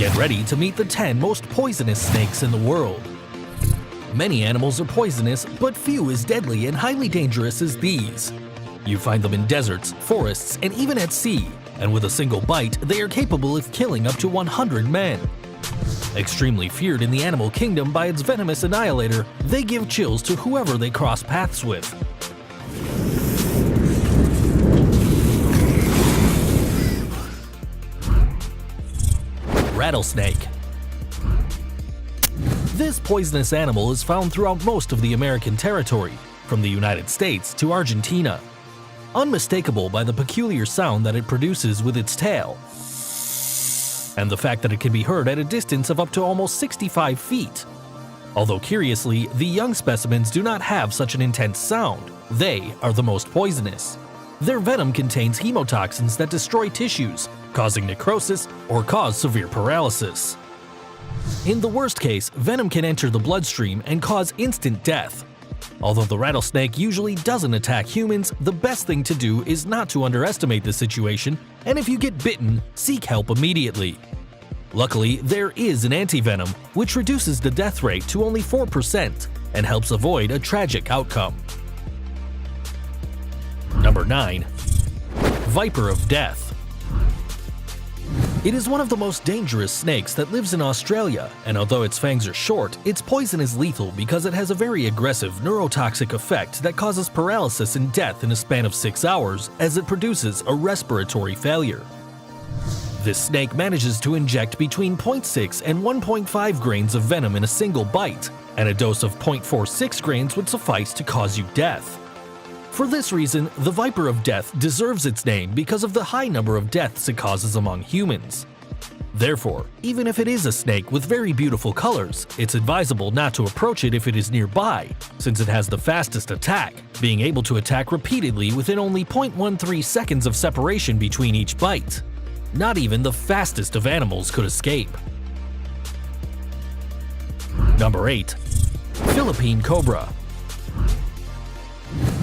Get ready to meet the 10 most poisonous snakes in the world. Many animals are poisonous, but few as deadly and highly dangerous as these. You find them in deserts, forests, and even at sea, and with a single bite, they are capable of killing up to 100 men. Extremely feared in the animal kingdom by its venomous annihilator, they give chills to whoever they cross paths with. Rattlesnake. This poisonous animal is found throughout most of the American territory, from the United States to Argentina. Unmistakable by the peculiar sound that it produces with its tail, and the fact that it can be heard at a distance of up to almost 65 feet. Although curiously, the young specimens do not have such an intense sound. They are the most poisonous. Their venom contains hemotoxins that destroy tissues, causing necrosis or cause severe paralysis. In the worst case, venom can enter the bloodstream and cause instant death. Although the rattlesnake usually doesn't attack humans, the best thing to do is not to underestimate the situation, and if you get bitten, seek help immediately. Luckily, there is an antivenom, which reduces the death rate to only 4% and helps avoid a tragic outcome. Number 9. Viper of Death. It is one of the most dangerous snakes that lives in Australia, and although its fangs are short, its poison is lethal because it has a very aggressive neurotoxic effect that causes paralysis and death in a span of 6 hours as it produces a respiratory failure. This snake manages to inject between 0.6 and 1.5 grains of venom in a single bite, and a dose of 0.46 grains would suffice to cause you death. For this reason, the Viper of Death deserves its name because of the high number of deaths it causes among humans. Therefore, even if it is a snake with very beautiful colors, it's advisable not to approach it if it is nearby, since it has the fastest attack, being able to attack repeatedly within only 0.13 seconds of separation between each bite. Not even the fastest of animals could escape. Number 8. Philippine Cobra.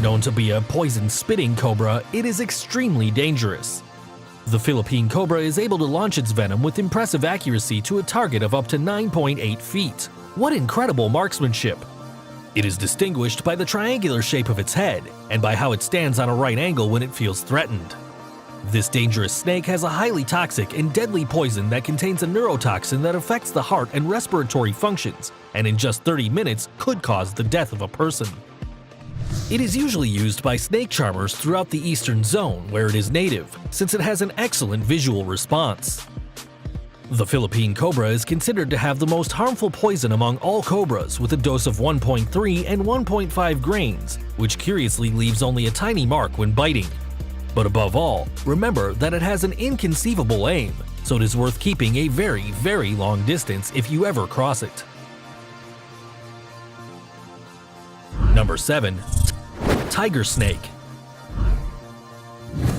Known to be a poison-spitting cobra, it is extremely dangerous. The Philippine cobra is able to launch its venom with impressive accuracy to a target of up to 9.8 feet. What incredible marksmanship! It is distinguished by the triangular shape of its head and by how it stands on a right angle when it feels threatened. This dangerous snake has a highly toxic and deadly poison that contains a neurotoxin that affects the heart and respiratory functions, and in just 30 minutes could cause the death of a person. It is usually used by snake charmers throughout the eastern zone where it is native, since it has an excellent visual response. The Philippine cobra is considered to have the most harmful poison among all cobras with a dose of 1.3 and 1.5 grains, which curiously leaves only a tiny mark when biting. But above all, remember that it has an inconceivable aim, so it is worth keeping a very, very long distance if you ever cross it. Number 7. Tiger snake.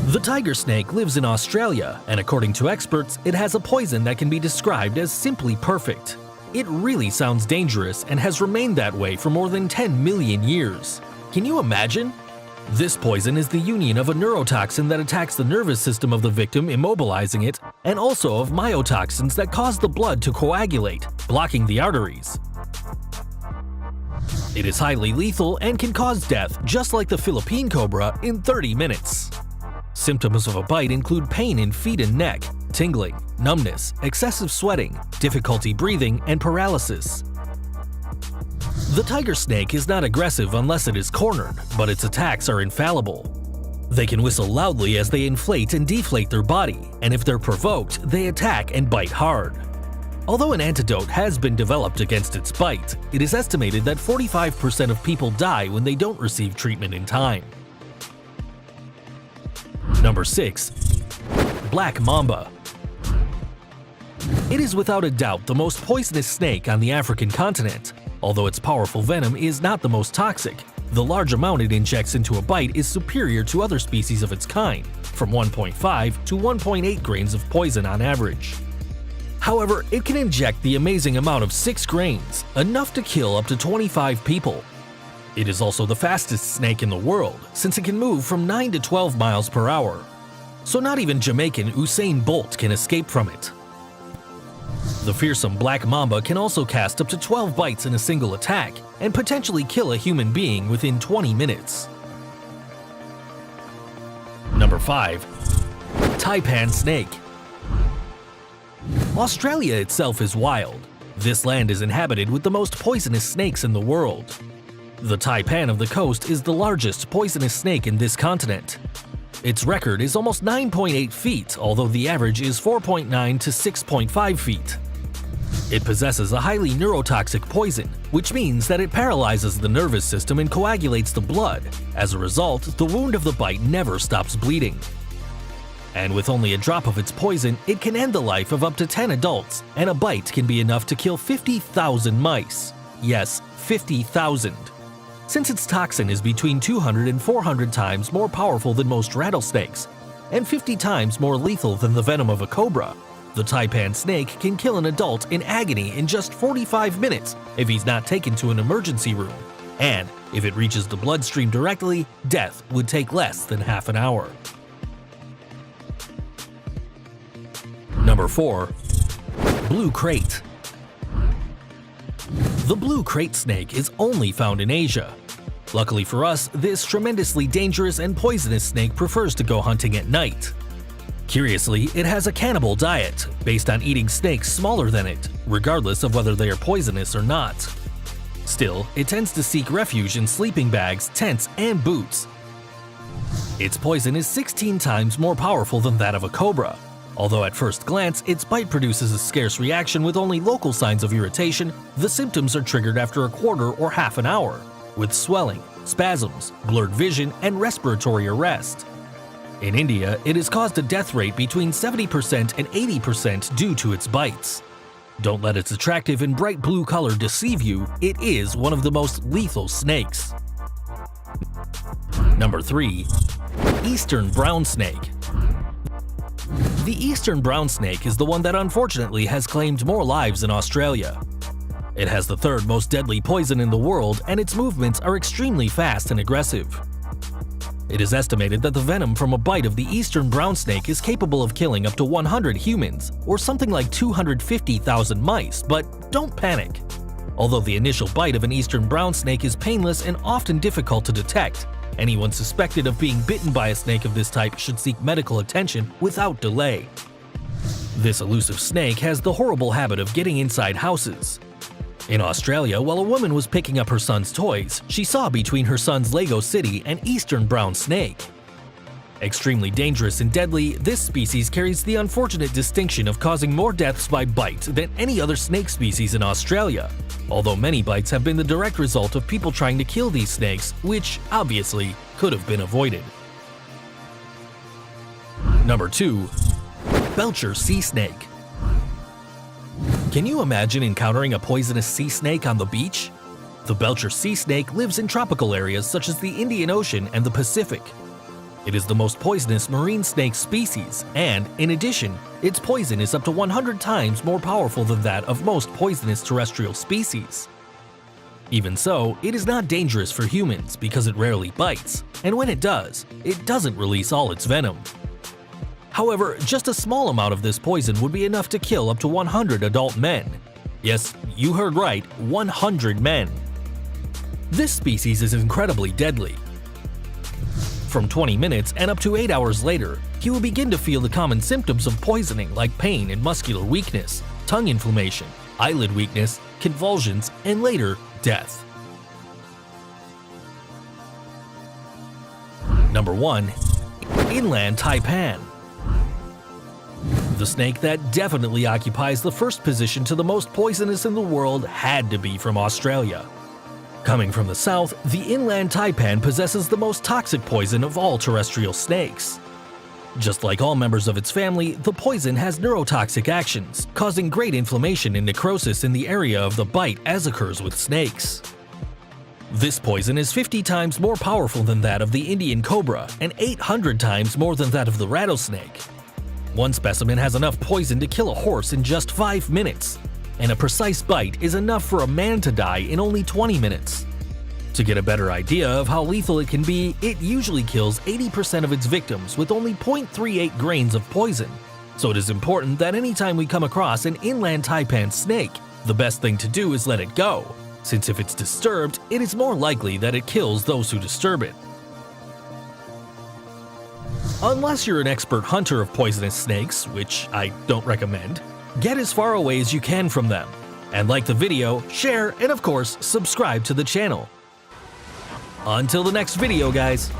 The tiger snake lives in Australia, and according to experts, it has a poison that can be described as simply perfect. It really sounds dangerous and has remained that way for more than 10 million years. Can you imagine? This poison is the union of a neurotoxin that attacks the nervous system of the victim, immobilizing it, and also of myotoxins that cause the blood to coagulate, blocking the arteries. It is highly lethal and can cause death, just like the Philippine cobra, in 30 minutes. Symptoms of a bite include pain in feet and neck, tingling, numbness, excessive sweating, difficulty breathing, and paralysis. The tiger snake is not aggressive unless it is cornered, but its attacks are infallible. They can whistle loudly as they inflate and deflate their body, and if they're provoked, they attack and bite hard. Although an antidote has been developed against its bite, it is estimated that 45% of people die when they don't receive treatment in time. Number 6. Black Mamba. It is without a doubt the most poisonous snake on the African continent. Although its powerful venom is not the most toxic, the large amount it injects into a bite is superior to other species of its kind, from 1.5 to 1.8 grains of poison on average. However, it can inject the amazing amount of 6 grains, enough to kill up to 25 people. It is also the fastest snake in the world, since it can move from 9 to 12 miles per hour. So not even Jamaican Usain Bolt can escape from it. The fearsome black mamba can also cast up to 12 bites in a single attack and potentially kill a human being within 20 minutes. Number 5. Taipan snake. Australia itself is wild. This land is inhabited with the most poisonous snakes in the world. The taipan of the coast is the largest poisonous snake in this continent. Its record is almost 9.8 feet, although the average is 4.9 to 6.5 feet. It possesses a highly neurotoxic poison, which means that it paralyzes the nervous system and coagulates the blood. As a result, the wound of the bite never stops bleeding. And with only a drop of its poison, it can end the life of up to 10 adults, and a bite can be enough to kill 50,000 mice. Yes, 50,000. Since its toxin is between 200 and 400 times more powerful than most rattlesnakes, and 50 times more lethal than the venom of a cobra, the taipan snake can kill an adult in agony in just 45 minutes if he's not taken to an emergency room. And if it reaches the bloodstream directly, death would take less than half an hour. Number 4. Blue Crate. The blue crate snake is only found in Asia. Luckily for us, this tremendously dangerous and poisonous snake prefers to go hunting at night. Curiously, it has a cannibal diet, based on eating snakes smaller than it, regardless of whether they are poisonous or not. Still, it tends to seek refuge in sleeping bags, tents, and boots. Its poison is 16 times more powerful than that of a cobra. Although at first glance, its bite produces a scarce reaction with only local signs of irritation, the symptoms are triggered after a quarter or half an hour, with swelling, spasms, blurred vision, and respiratory arrest. In India, it has caused a death rate between 70% and 80% due to its bites. Don't let its attractive and bright blue color deceive you, it is one of the most lethal snakes. Number 3. Eastern Brown Snake. The eastern brown snake is the one that unfortunately has claimed more lives in Australia. It has the third most deadly poison in the world, and its movements are extremely fast and aggressive. It is estimated that the venom from a bite of the eastern brown snake is capable of killing up to 100 humans, or something like 250,000 mice, but don't panic. Although the initial bite of an eastern brown snake is painless and often difficult to detect, anyone suspected of being bitten by a snake of this type should seek medical attention without delay. This elusive snake has the horrible habit of getting inside houses. In Australia, while a woman was picking up her son's toys, she saw between her son's Lego city an eastern brown snake. Extremely dangerous and deadly, this species carries the unfortunate distinction of causing more deaths by bite than any other snake species in Australia, although many bites have been the direct result of people trying to kill these snakes, which obviously could have been avoided. Number 2. Belcher Sea Snake. Can you imagine encountering a poisonous sea snake on the beach? The Belcher sea snake lives in tropical areas such as the Indian Ocean and the Pacific. It is the most poisonous marine snake species, and, in addition, its poison is up to 100 times more powerful than that of most poisonous terrestrial species. Even so, it is not dangerous for humans because it rarely bites, and when it does, it doesn't release all its venom. However, just a small amount of this poison would be enough to kill up to 100 adult men. Yes, you heard right, 100 men. This species is incredibly deadly. From 20 minutes and up to 8 hours later, he will begin to feel the common symptoms of poisoning like pain and muscular weakness, tongue inflammation, eyelid weakness, convulsions, and later, death. Number 1. Inland Taipan. The snake that definitely occupies the first position to the most poisonous in the world had to be from Australia. Coming from the south, the inland taipan possesses the most toxic poison of all terrestrial snakes. Just like all members of its family, the poison has neurotoxic actions, causing great inflammation and necrosis in the area of the bite, as occurs with snakes. This poison is 50 times more powerful than that of the Indian cobra and 800 times more than that of the rattlesnake. One specimen has enough poison to kill a horse in just 5 minutes, and a precise bite is enough for a man to die in only 20 minutes. To get a better idea of how lethal it can be, it usually kills 80% of its victims with only 0.38 grains of poison, So it is important that anytime we come across an inland taipan snake, the best thing to do is let it go, since if it's disturbed, it is more likely that it kills those who disturb it. Unless you're an expert hunter of poisonous snakes, which I don't recommend, get as far away as you can from them. And like the video, share, and of course, subscribe to the channel. Until the next video, guys.